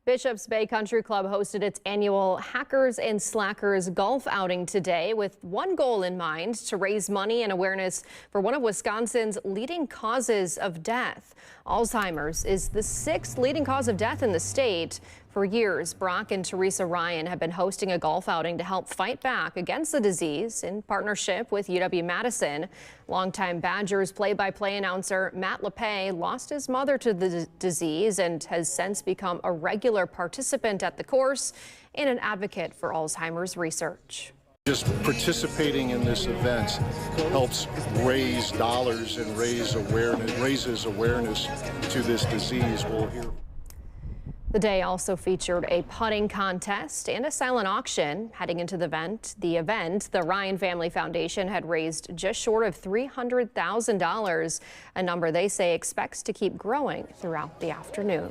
Bishop's Bay Country Club hosted its annual Hackers and Slackers golf outing today with one goal in mind: to raise money and awareness for one of Wisconsin's leading causes of death. Alzheimer's is the 6th leading cause of death in the state. For years, Brock and Teresa Ryan have been hosting a golf outing to help fight back against the disease in partnership with UW-Madison. Longtime Badgers play-by-play announcer Matt LePay lost his mother to the disease and has since become a regular participant at the course and an advocate for Alzheimer's research. Just participating in this event helps raise dollars and raises awareness to this disease. The day also featured a putting contest and a silent auction. Heading into the event, the Ryan Family Foundation had raised just short of $300,000, a number they say expects to keep growing throughout the afternoon.